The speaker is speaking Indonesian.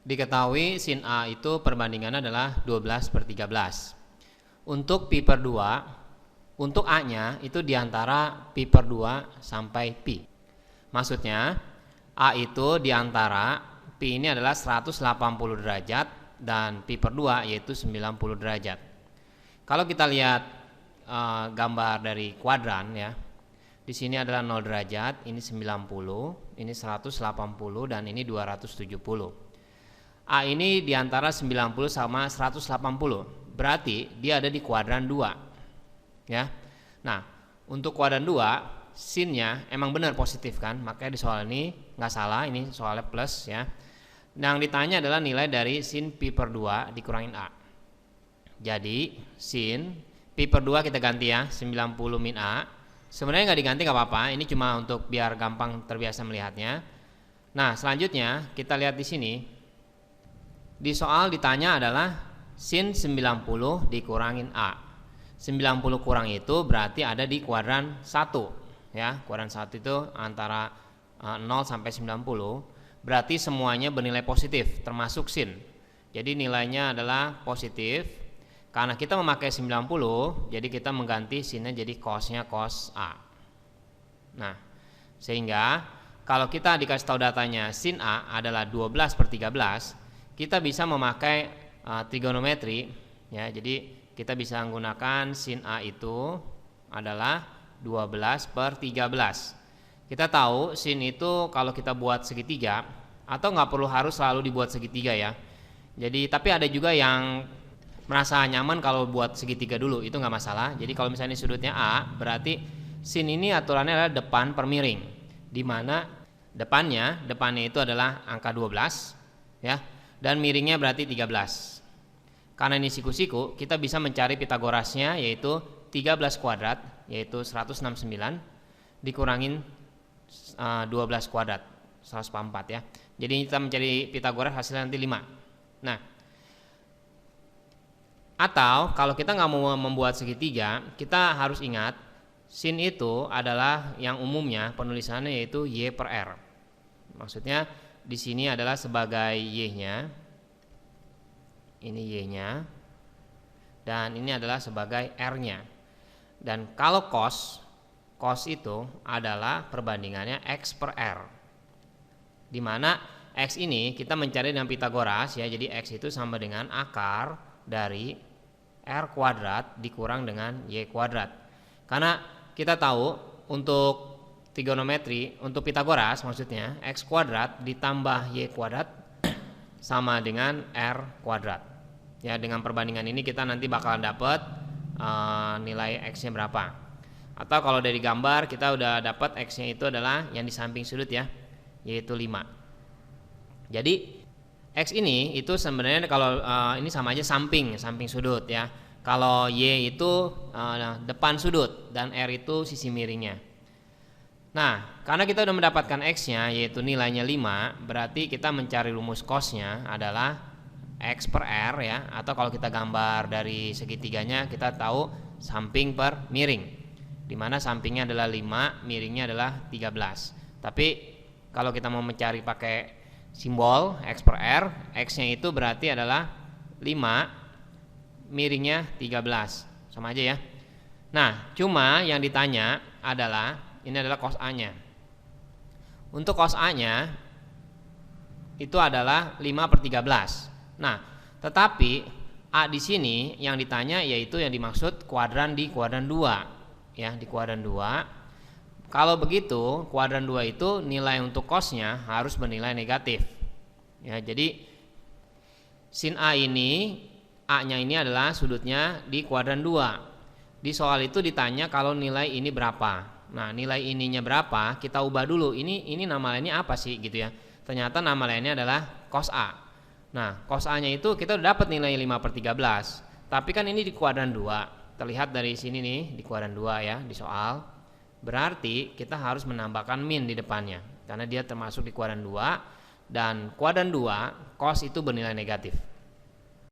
Diketahui sin A itu perbandingannya adalah 12/13. Untuk pi per 2, untuk A-nya itu diantara pi per 2 sampai pi. Maksudnya A itu diantara pi ini adalah 180 derajat dan pi per 2 yaitu 90 derajat. Kalau kita lihat gambar dari kuadran ya, di sini adalah 0 derajat, ini 90, ini 180 dan ini 270. A ini diantara 90 sama 180, berarti dia ada di kuadran 2 ya. Nah, untuk kuadran 2 sinnya emang benar positif kan, makanya di soal ini nggak salah, ini soalnya plus ya. Yang ditanya adalah nilai dari sin pi per 2 dikurangin A. Jadi sin pi per 2 kita ganti ya, 90 min A. Sebenarnya nggak diganti nggak apa-apa, ini cuma untuk biar gampang terbiasa melihatnya. Nah, selanjutnya kita lihat di sini. Di soal ditanya adalah sin 90 dikurangin A. 90 kurang itu berarti ada di kuadran 1 ya. Kuadran 1 itu antara 0 sampai 90, berarti semuanya bernilai positif termasuk sin. Jadi nilainya adalah positif. Karena kita memakai 90, jadi kita mengganti sinnya jadi cosnya cos A. Nah, sehingga kalau kita dikasih tahu datanya sin A adalah 12/13, kita bisa memakai trigonometri ya. Jadi kita bisa menggunakan sin A itu adalah 12/13. Kita tahu sin itu kalau kita buat segitiga, atau nggak perlu harus selalu dibuat segitiga ya. Jadi tapi ada juga yang merasa nyaman kalau buat segitiga dulu, itu nggak masalah. Jadi kalau misalnya sudutnya A, berarti sin ini aturannya adalah depan per miring, di mana depannya itu adalah angka 12 ya, dan miringnya berarti 13. Karena ini siku-siku, kita bisa mencari Pitagorasnya, yaitu 13 kuadrat yaitu 169 dikurangin 12 kuadrat 144 ya. Jadi kita mencari Pitagoras hasilnya nanti 5. Nah, atau kalau kita nggak mau membuat segitiga, kita harus ingat sin itu adalah yang umumnya penulisannya yaitu y per r. Maksudnya di sini adalah sebagai y-nya, ini y-nya, dan ini adalah sebagai r-nya. Dan kalau cos itu adalah perbandingannya x per r, di mana x ini kita mencari dengan Pitagoras ya. Jadi x itu sama dengan akar dari r kuadrat dikurang dengan y kuadrat. Karena kita tahu untuk trigonometri, untuk Pitagoras maksudnya x kuadrat ditambah y kuadrat sama dengan r kuadrat. Ya, dengan perbandingan ini kita nanti bakalan dapat nilai x-nya berapa. Atau kalau dari gambar kita udah dapat x-nya itu adalah yang di samping sudut ya, yaitu 5. Jadi x ini itu sebenarnya kalau ini sama aja samping sudut ya. Kalau y itu depan sudut dan r itu sisi miringnya. Nah, karena kita udah mendapatkan x-nya yaitu nilainya 5, berarti kita mencari rumus cos-nya adalah x per r ya, atau kalau kita gambar dari segitiganya kita tahu samping per miring, dimana sampingnya adalah 5, miringnya adalah 13. Tapi kalau kita mau mencari pakai simbol x per r, x-nya itu berarti adalah 5, miringnya 13, sama aja ya. Nah, cuma yang ditanya adalah ini adalah cos A-nya. Untuk cos A-nya itu adalah 5/13. Nah, tetapi A di sini yang ditanya yaitu yang dimaksud kuadran di kuadran 2 ya, di kuadran 2. Kalau begitu, kuadran 2 itu nilai untuk cosnya harus bernilai negatif. Ya, jadi sin A ini, A-nya ini adalah sudutnya di kuadran 2. Di soal itu ditanya kalau nilai ini berapa. Nah, nilai ininya berapa? Kita ubah dulu. Ini nama lainnya apa sih gitu ya. Ternyata nama lainnya adalah cos A. Nah, cos A-nya itu kita udah dapat nilai 5/13. Tapi kan ini di kuadran 2. Terlihat dari sini nih, di kuadran 2 ya, di soal. Berarti kita harus menambahkan min di depannya. Karena dia termasuk di kuadran 2. Dan kuadran 2, cos itu bernilai negatif.